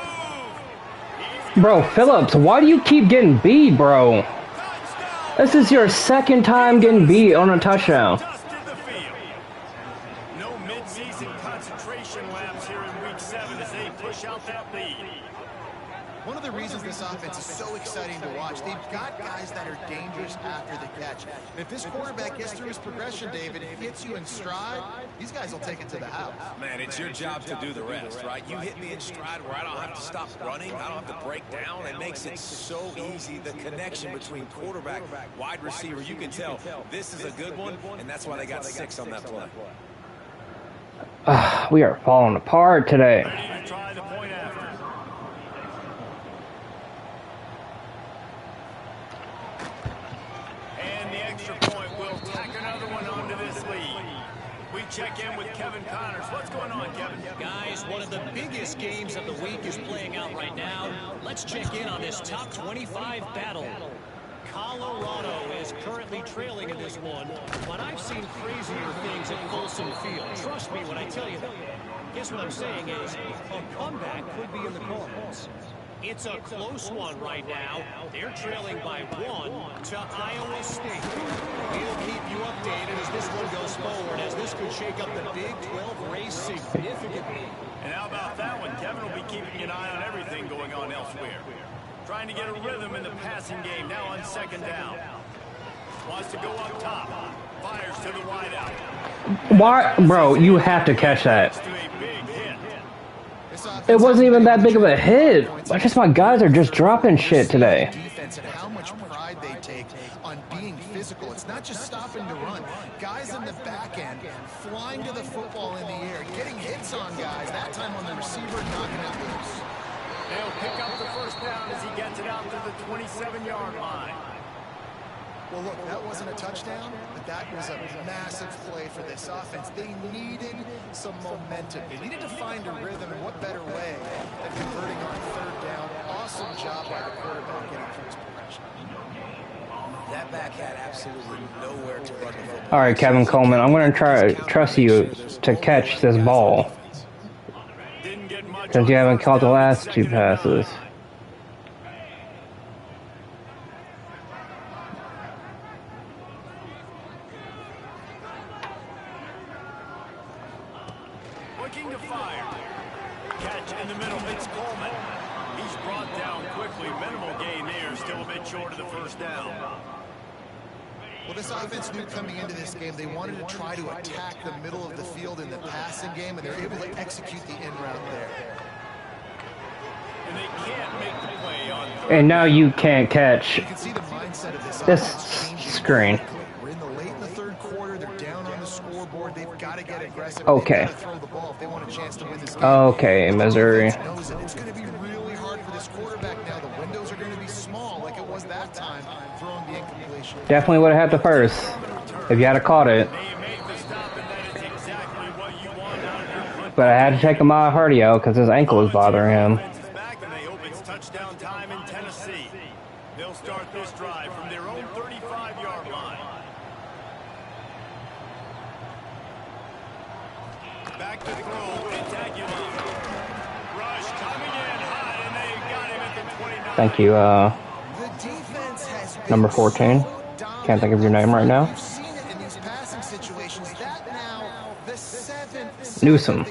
Speaker 2: move.
Speaker 1: Bro, Phillips, why do you keep getting beat, bro?
Speaker 2: Touchdown.
Speaker 1: This is your 2nd time getting beat on a touchdown.
Speaker 2: Dusted the field. No mid-season concentration laps here in week 7 as they push out that lead.
Speaker 3: One of the reasons this offense is so exciting to watch, they've got guys that are dangerous after the catch. And if this quarterback gets through his progression, David, if he hits you in stride, these guys will take it to the house.
Speaker 4: Man, it's your job to do the rest, right? You hit me in stride where I don't have to stop running. I don't have to break down. It makes it so easy. The connection between quarterback, wide receiver, you can tell this is a good one, and that's why they got 6 on that play.
Speaker 1: We are falling apart today.
Speaker 2: Ready to try the point after. And the extra point will tack another one onto this lead. We check in with Kevin Connors. What's going on, Kevin?
Speaker 5: Guys, one of the biggest games of the week is playing out right now. Let's check in on this top 25 battle. Colorado is currently trailing in this one, but I've seen crazier things at Folsom Field. Trust me when I tell you that. Guess what I'm saying is a comeback could be in the cards. It's a close one right now. They're trailing by 1 to Iowa State. We'll keep you updated as this one goes forward, as this could shake up the Big 12 race significantly.
Speaker 2: And how about that one? Kevin will be keeping an eye on everything going on elsewhere. Trying to get a rhythm in the passing game now on 2nd down. Wants to go up top. Fires to the wideout.
Speaker 1: Why, bro, you have to catch that.
Speaker 2: To a big hit.
Speaker 1: It wasn't even that big of a hit. I guess my guys are just dropping shit today.
Speaker 3: Defense and how much pride they take on being physical. It's not just stopping to run. Guys in the back end flying to the football in the air, getting hits on guys, that time on the receiver, knocking it loose.
Speaker 2: They'll pick up the 1st down as he gets it out to the 27-yard line.
Speaker 3: Well, look, that wasn't a touchdown, but that was a massive play for this offense. They needed some momentum. They needed to find a rhythm, and what better way than converting on 3rd down. Awesome job by the quarterback getting through his progression.
Speaker 4: That back had absolutely nowhere to run the football.
Speaker 1: All right, Kevin Coleman, I'm going to trust you to catch this ball, because you haven't caught the last 2 passes.
Speaker 2: Looking to fire. Catch in the middle. It's Coleman. He's brought down quickly. Minimal gain there. Still a bit short of the 1st down.
Speaker 3: Well, this offense knew coming into this game they wanted to try to attack the middle of the field in the passing game, and they're able to execute the in route there.
Speaker 2: And they can't make the play on.
Speaker 1: And now you can't catch
Speaker 3: You can see the mindset of this
Speaker 1: this
Speaker 3: offense changing
Speaker 1: screen.
Speaker 3: quickly. We're in the 3rd quarter. They're down on the scoreboard. They've got to get aggressive.
Speaker 1: Okay.
Speaker 3: They've got to throw the ball if they want a chance to win this game.
Speaker 1: Okay, Missouri.
Speaker 3: It's going to be really hard for this quarterback now. The windows are going to be small like it was that time throwing the incompletion.
Speaker 1: Definitely would have had the first if you had caught it. But I had to take Amaya Hardy out because his ankle was bothering him.
Speaker 2: Touchdown time in Tennessee. They'll start this drive from their own 35-yard line. Back to throw, it's Aguilar. Rush coming in hot, and they got him at the 29.
Speaker 1: Thank you, number 14. Can't think of your name right now. Newsom.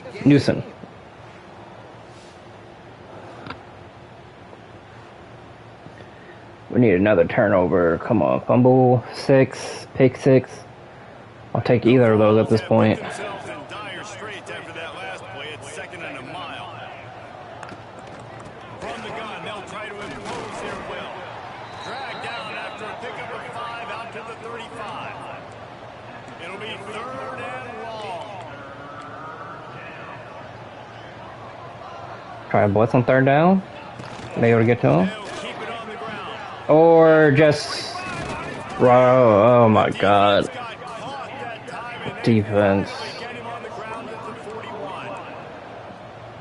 Speaker 1: We need another turnover. Come on, fumble 6, pick 6. I'll take either of those at this point.
Speaker 2: From the gun, they'll try to impose their will. Dragged down after a pickup of 5 out to the 35. It'll be 3rd and long.
Speaker 1: Try a blitz on 3rd down. Be able to get to him. Or just... Oh my god. Defense.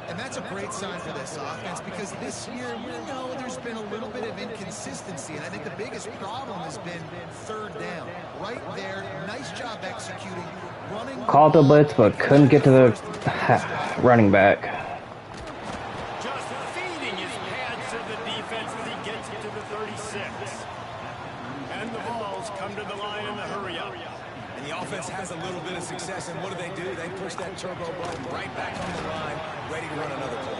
Speaker 3: And that's a great sign for this offense because this year, we know there's been a little bit of inconsistency. And I think the biggest problem has been 3rd down. Right there, nice job executing.
Speaker 1: Called the blitz, but couldn't get to the running back.
Speaker 4: Has a little bit of success, and what do? They push that turbo button right back on the line, ready to run another play.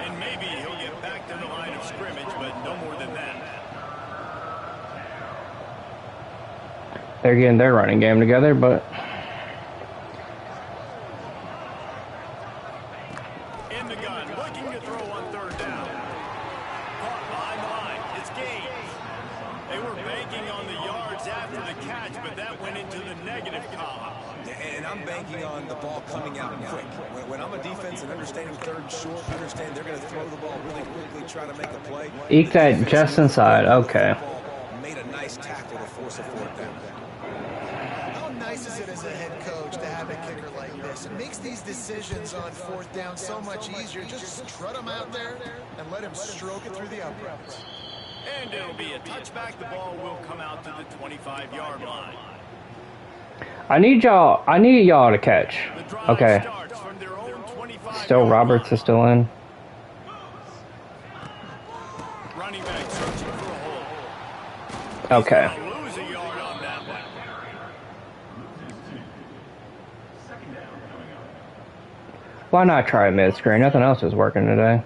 Speaker 2: And maybe he'll get back to the line of scrimmage, but no more than that.
Speaker 1: They're getting their running game together, but...
Speaker 2: In the gun, looking to throw on 3rd down. Caught behind the line. It's Gage. They were banking on the yards after the catch, but that went into the negative column.
Speaker 4: And I'm banking on the ball coming out quick. When I'm a defense and understanding 3rd and short, understand they're going to throw the ball really quickly, try to make a play.
Speaker 1: Eke that just inside. Okay.
Speaker 4: Made a nice tackle to force a 4th down.
Speaker 3: How nice is it as a head coach to have a kicker like this? It makes these decisions on 4th down so much easier. Just strut him out there and let him stroke it through the uprights.
Speaker 2: And it'll be a touchback. The ball will come out to the 25-yard line.
Speaker 1: I need y'all to catch. Okay. Still Roberts is still in.
Speaker 2: Running back searching for a hole.
Speaker 1: Okay.
Speaker 2: Lose a yard on that one.
Speaker 1: Why not try mid-screen? Nothing else is working today.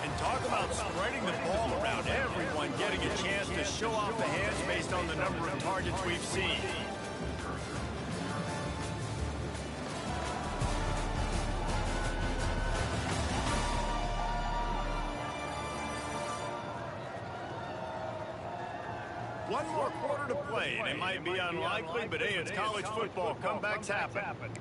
Speaker 2: And talk about spreading the ball around, everyone getting a chance to show off the hands based on the number of targets we've seen. One more quarter to play, and it might be unlikely, but hey, it's college football. Comebacks happen.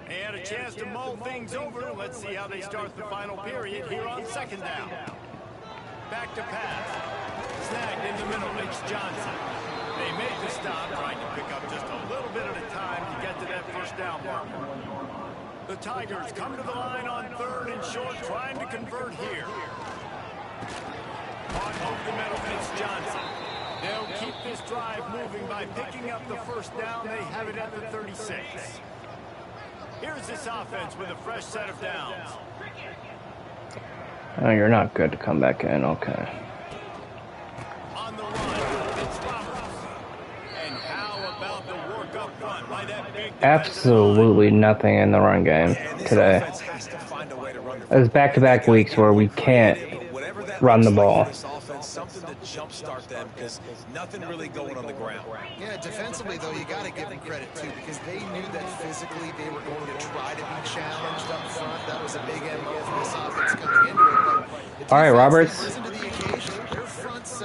Speaker 2: They had a chance to mull things over. Let's see how they start the final period here on 2nd down. Back to pass. Snagged in the middle. It's Johnson. They made the stop, trying to pick up just a little bit at a time to get to that 1st down marker. The Tigers come to the line on 3rd and short, trying to convert here. Caught over the middle. It's Johnson. They'll keep this drive moving by picking up the 1st down. They have it at the 36. Here's this offense with a fresh set of downs.
Speaker 1: Oh, you're not good to come back in. Okay.
Speaker 2: On the run, it's Roberts. And how about the work up front by that big...
Speaker 1: Absolutely nothing in the run game today. There's back-to-back weeks where we can't run the ball.
Speaker 4: offense, something to jumpstart them because nothing really going on the ground.
Speaker 3: Yeah, defensively, though, you got to give them credit, too, because they knew that physically they were going to try to be challenged up front. That was a big MO for this offense coming into it. But
Speaker 1: All right, Roberts.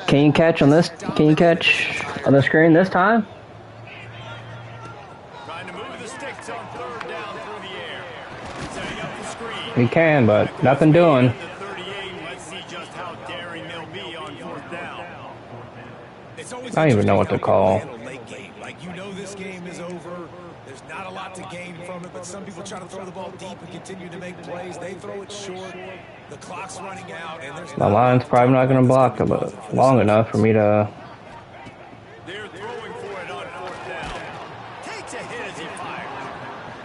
Speaker 1: Can you catch on this? Can you catch on the screen this time?
Speaker 2: Trying to move the sticks on third down through the air. Setting up the screen.
Speaker 1: He can, but nothing doing.
Speaker 2: The 38. Let's see just how daring they'll be on fourth down.
Speaker 4: It's always
Speaker 1: I don't even know what to call.
Speaker 4: late game. Like, you know this game is over. There's not a lot to gain from it, but some people try to throw the ball deep and continue to make plays. They throw it short. The clock's running out, and there's
Speaker 1: The line's probably not going to block it long enough for me to.
Speaker 2: They're throwing for it on fourth down. Takes a hit as he fires.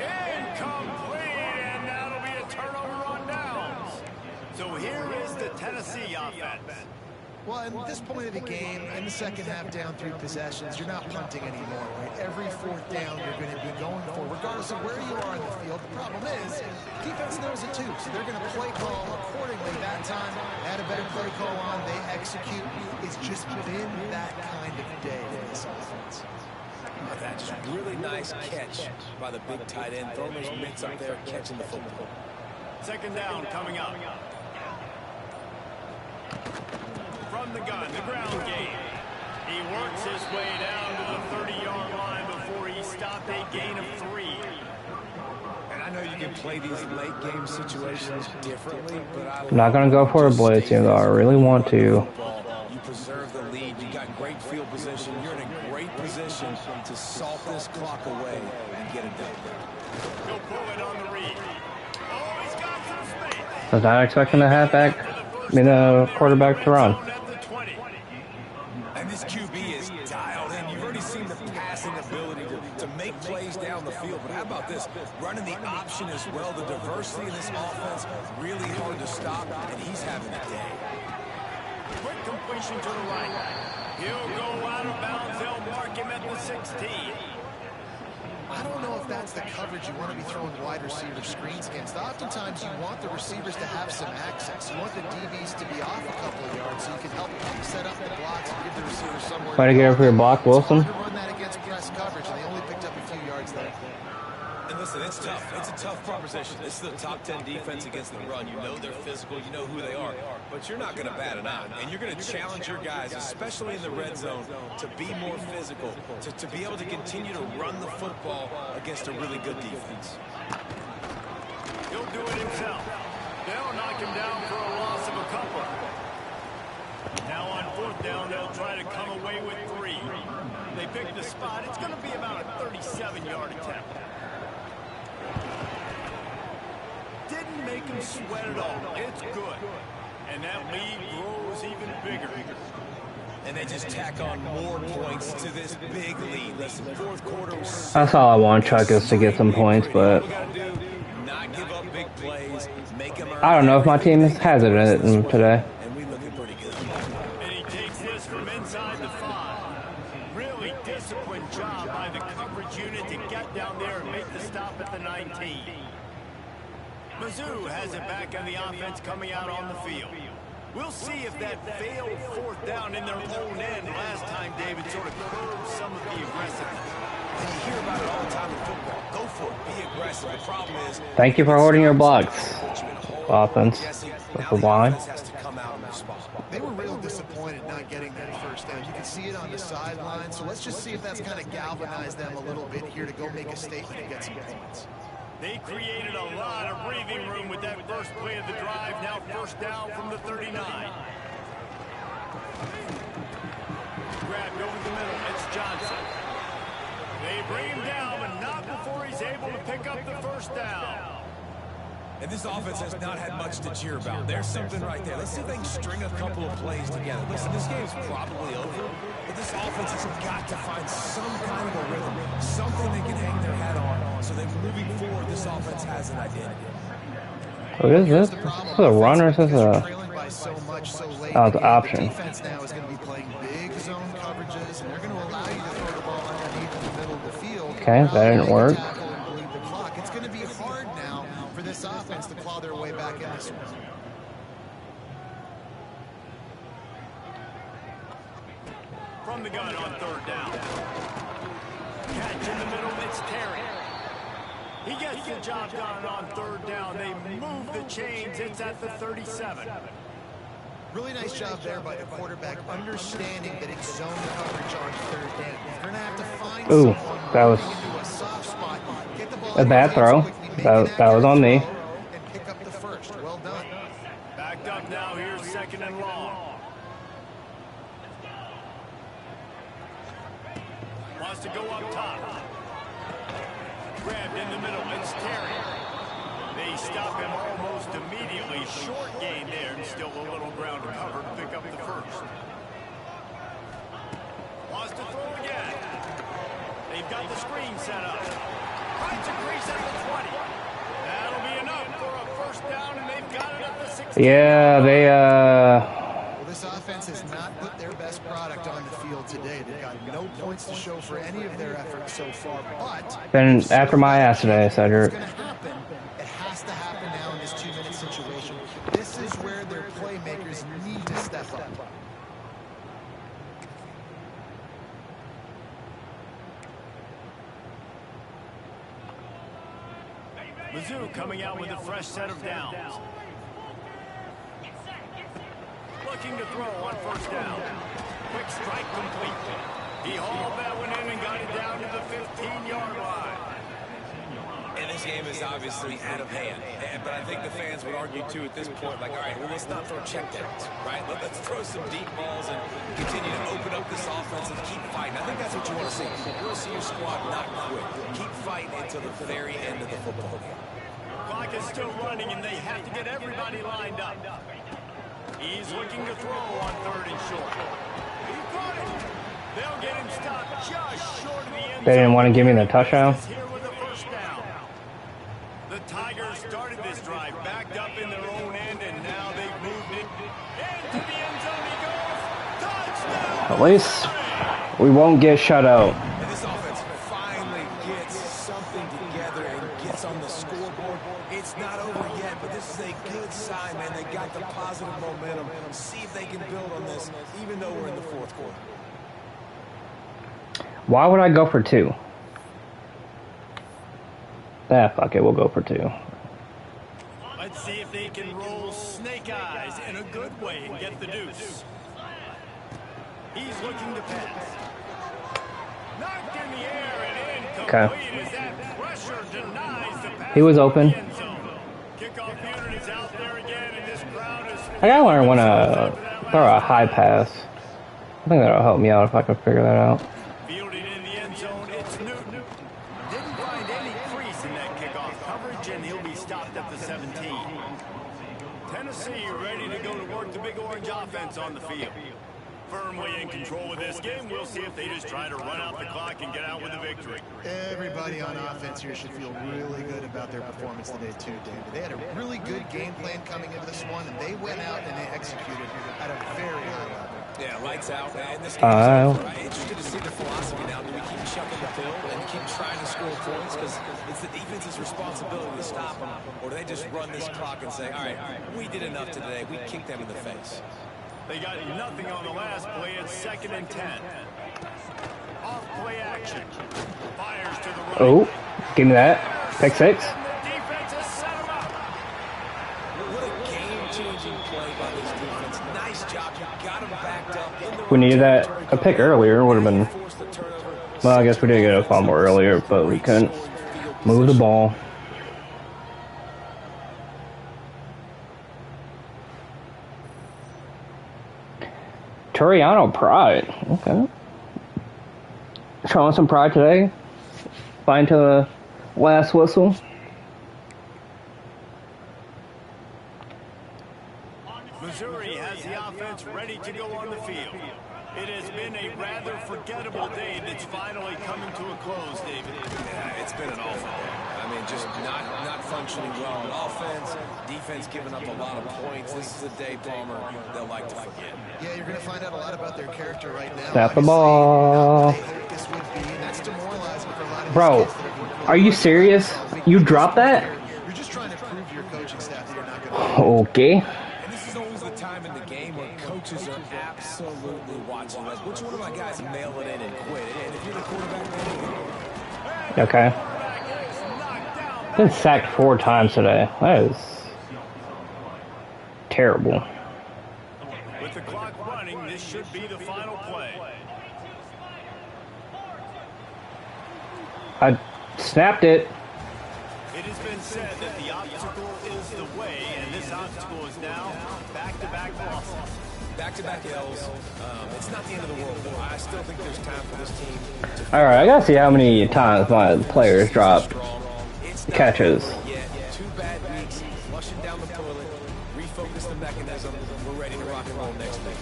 Speaker 2: Incomplete, and that'll be a turnover on downs. So here is the Tennessee offense.
Speaker 3: Well, at this point of the game, in the second half, down 3 possessions, you're not punting anymore, right? Every fourth down you're going to be going for, regardless of where you are in the field. The problem is, defense knows it too, so they're going to play call accordingly. That time, had a better play call on, they execute. It's just been that kind of day for this offense.
Speaker 4: That's just really nice catch by the big tight end. Throwing those mitts up there, catching the football.
Speaker 2: Second down coming up. From the gun, the ground game. He works his way down to the 30-yard line before he stopped a gain of 3.
Speaker 4: And I know you can play these late game situations differently, but
Speaker 1: I'm not going to go for a blitz, even though I really want to.
Speaker 4: You preserve the lead. You got great field position. You're in a great position to salt this clock away and get it done.
Speaker 2: He'll pull it on the read. Oh, he's got some space.
Speaker 1: I was not expecting the quarterback to run.
Speaker 4: And this QB is dialed in. You've already seen the passing ability to make plays down the field. But how about this? Running the option as well. The diversity in this offense, really hard to stop, and he's having a day.
Speaker 2: Quick completion to the right. He'll go out of bounds. They'll mark him at the 16.
Speaker 3: I don't know if that's the coverage you want to be throwing wide receiver screens against. Oftentimes, you want the receivers to have some access. You want the DBs to be off a couple of yards so you can help set up the blocks and give the receiver somewhere.
Speaker 1: Try to get over your block, Wilson.
Speaker 3: It's hard to run that against press coverage, and they only picked up a few yards there.
Speaker 4: And listen, it's tough. It's a tough proposition. This is the top 10 defense against the run. You know they're physical. You know who they are. But you're not going to bat an eye. And you're going to challenge your guys, especially in the red zone, to be more physical, to be able to continue to run the football against a really good defense.
Speaker 2: He'll do it himself. They'll knock him down for a loss of a couple. Now on fourth down, they'll try to come away with 3. They picked the spot. It's going to be about a 37-yard attempt. Didn't make him sweat at all. It's good. And that lead grows even bigger.
Speaker 4: And they just tack on more points to this big lead. Listen, fourth quarter was
Speaker 1: That's all I want, Chuck, is to get some points, but
Speaker 4: not give up big plays, make them earn.
Speaker 1: I don't know if my team has it in it today.
Speaker 4: And we looking pretty good.
Speaker 2: And he takes this from inside the 5. Really disciplined job by the coverage unit to get down there and make the stop at the 19. Mizzou has it back on the offense coming out on the field. We'll see if that failed fourth down in their own end last time, David, sort of curbed some of the aggressiveness.
Speaker 4: And you hear about it all the time in football. Go for it. Be aggressive. The problem is...
Speaker 1: Thank you for holding your blocks, offense, with the line.
Speaker 3: They were real disappointed not getting that first down. You can see it on the sideline. So let's just see if that's kind of galvanized them a little bit here to go make a statement and get some points.
Speaker 2: They created a lot of breathing room with that first play of the drive. Now first down from the 39. Grabbed over the middle. It's Johnson. They bring him down, but not before he's able to pick up the first down.
Speaker 4: And this offense has not had much to cheer about. There's something right there. Let's see if they can string a couple of plays together. Listen, this game's probably over, but this offense has got to find some kind of a rhythm, something they can hang their hat on, so that moving forward, this offense has an identity.
Speaker 1: What is this? Is this a run or is this a... Oh, it's an option.
Speaker 3: Defense now is going to be playing big zone coverages, and they're going to allow you to throw the ball underneath in the middle of the field.
Speaker 1: Okay, that didn't work.
Speaker 3: It's going to be hard now for this offense to claw their way back in this one.
Speaker 2: from the gun on third down. Catch in the middle, it's Terry. He gets the job done on third down. They move the chains. It's at the 37.
Speaker 3: Really nice job there by the quarterback, understanding that it's zone coverage on third down. You're going to have to find someone
Speaker 1: that was
Speaker 3: into a soft spot, get the ball
Speaker 1: a bad throw. That was on me.
Speaker 3: And pick up the first. Well done.
Speaker 2: Backed up now. Here's second and long. Wants to go up top. Grabbed in the middle. It's Terry. They stop him almost immediately. Short gain there, and still a little ground to cover to pick up the first. Wants to throw again. They've got the screen set up. Finds a crease at the 20. That'll be enough for a first down, and they've got it at the 16.
Speaker 1: Yeah,
Speaker 3: Well, this offense has not put their best product on the field today. They've got no points to show for any of their efforts so far, but
Speaker 1: been after my ass today, Cedric.
Speaker 3: it's going to happen. It has to happen now in this 2-minute situation. This is where their playmakers need to step up.
Speaker 2: Mizzou coming out with a fresh set of downs. Looking to throw on first down. Quick strike complete. He hauled that one in and got it down to the 15-yard line.
Speaker 4: And this game is obviously out of hand. But I think the fans would argue, too, at this point, like, all right, well, let's not throw checkdowns, right? Let's throw some deep balls and continue to open up this offense and keep fighting. I think that's what you want to see. You want to see your squad not quit. Keep fighting until the very end of the football game.
Speaker 2: Clock is still running, and they have to get everybody lined up. He's looking to throw on third and short. He got it. They'll get him stopped just short of the end zone.
Speaker 1: They didn't want to give me the touchdown.
Speaker 2: Here with a first down. The Tigers started this drive backed up in their own end, and now they've moved it into the end zone. He goes. Touchdown.
Speaker 1: At least we won't get shut out.
Speaker 4: And this offense finally gets something together and gets on the scoreboard. It's not over yet, but this is a good sign, man. They got the positive momentum. See if they can build on this, even though we're in the fourth quarter.
Speaker 1: Why would I go for 2? Ah, fuck it, we'll go for 2.
Speaker 2: Let's see if they can roll snake eyes in a good way and get the deuce. He's looking to pass. Knocked in the air and incomplete as that pressure denies the pass.
Speaker 1: He was open.
Speaker 2: Kickoff unit is out there again, and this crowd is...
Speaker 1: I gotta learn when to throw a high pass. I think that'll help me out if I can figure that out.
Speaker 2: Fielded in the end zone, it's Newton. Didn't find any crease in that kickoff coverage, and he'll be stopped at the 17. Tennessee ready to go to work the Big Orange offense on the field. Firmly in control of this game. We'll see if they just try to run out the clock and get out with a victory.
Speaker 3: Everybody on offense here should feel really good about their performance today, too, David. They had a really good game plan coming into this one, and they went out and they executed at a very high level.
Speaker 4: Yeah, lights out, and this game is over. I'm interested to see the philosophy now. Do we keep chucking the field and keep trying to score points? Because it's the defense's responsibility to stop them. Or do they just run this clock and say, all right, we did enough today. We kicked them in the face.
Speaker 2: They got nothing on the last play. It's 2nd and 10. Off play action. Fires to the right.
Speaker 1: Oh, give me that. Pick 6.
Speaker 2: The defense has set him up.
Speaker 4: What a game-changing play by this defense. Nice job. You got him backed up. In the
Speaker 1: We needed that. A pick earlier would have been... Well, I guess we did get a fumble earlier, but we couldn't move the ball. Turiano pride. Okay. Showing some pride today. Fine to the last whistle.
Speaker 2: Missouri has the offense ready to go on the field. It has been a rather forgettable day that's finally coming to a close, David.
Speaker 4: Yeah, it's been an awful day. I mean, just not functioning well on offense. Defense giving up a lot of points. This is a day, Palmer, they'll like to forget.
Speaker 3: Yeah, you're going to find out a lot about their character right now.
Speaker 1: Snap the ball.
Speaker 3: This would be, and that's demoralizing for a lot of
Speaker 1: Bro,
Speaker 3: these kids.
Speaker 1: are you serious? You dropped that?
Speaker 3: You're just trying to prove to your coaching staff that you're not going to.
Speaker 1: Okay.
Speaker 4: And this is always the time in the game where coaches are absolutely watching. Like, which one of my guys made
Speaker 1: Okay. Been sacked 4 times today. That is terrible.
Speaker 2: With the clock running, this should be the final play.
Speaker 1: I snapped it.
Speaker 2: It has been said that the obstacle is the way, and this obstacle is now back-to-back losses.
Speaker 4: Back-to-back L's. It's not the end of the world, though. I still think there's time for this team to...
Speaker 1: All right, I gotta see how many times my players dropped catches.
Speaker 4: Yeah, 2 bad weeks, flushing down the toilet, refocus the mechanism. We're ready to rock and roll next week.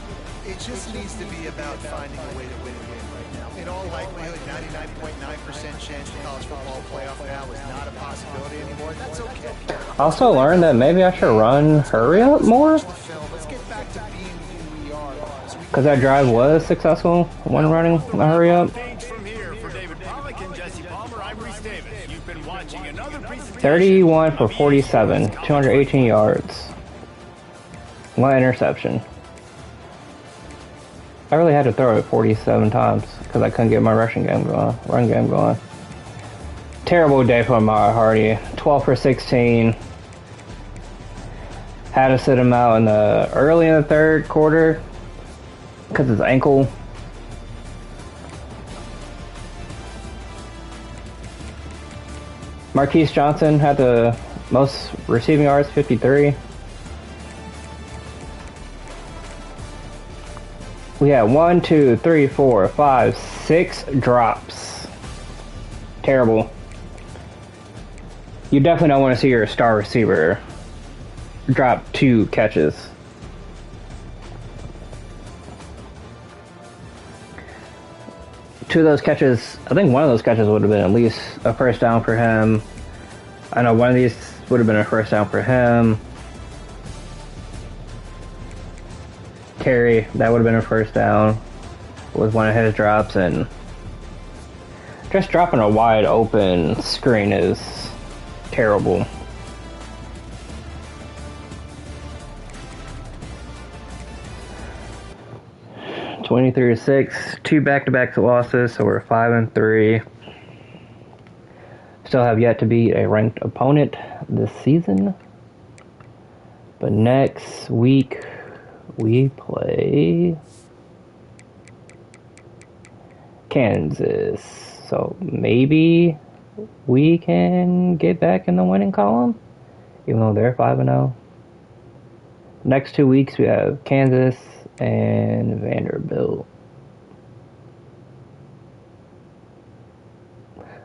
Speaker 3: It just needs to be about finding a way to win a game right now. In all likelihood, 99.9% chance the college football playoff now is not a possibility anymore. That's okay.
Speaker 1: I also learned that maybe I should run hurry up more.
Speaker 3: Let's get back to being who we are.
Speaker 1: Because that drive was successful when running a hurry up.
Speaker 2: From here for David Pollack and Jesse Palmer, I'm Reese Davis. You've been watching another presentation.
Speaker 1: 31 for 47, 218 yards. 1 interception. I really had to throw it 47 times because I couldn't get my run game going. Terrible day for Amari Hardy. 12 for 16. Had to sit him out early in the 3rd quarter because his ankle. Marquise Johnson had the most receiving yards, 53. We had 1, 2, 3, 4, 5, 6 drops. Terrible. You definitely don't want to see your star receiver drop 2 catches. Two of those catches, I think one of those catches would have been at least a first down for him. I know one of these would have been a first down for him. Carry, that would have been a first down with one of his drops, and just dropping a wide open screen is terrible. (23-6), 2 back-to-back losses, so we're 5-3. Still have yet to beat a ranked opponent this season, but next week we play Kansas, so maybe we can get back in the winning column, even though they're 5-0. Next 2 weeks we have Kansas and Vanderbilt.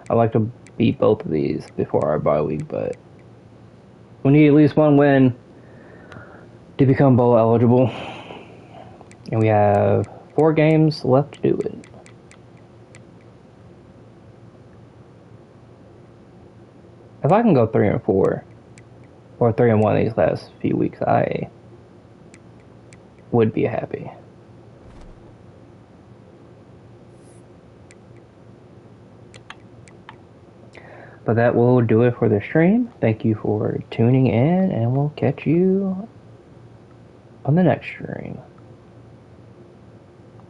Speaker 1: I'd like to beat both of these before our bye week, but we need at least 1 win to become bowl eligible, and we have 4 games left to do it. If I can go 3-4 or 3-1 these last few weeks, I would be happy. But that will do it for the stream. Thank you for tuning in, and we'll catch you on the next stream.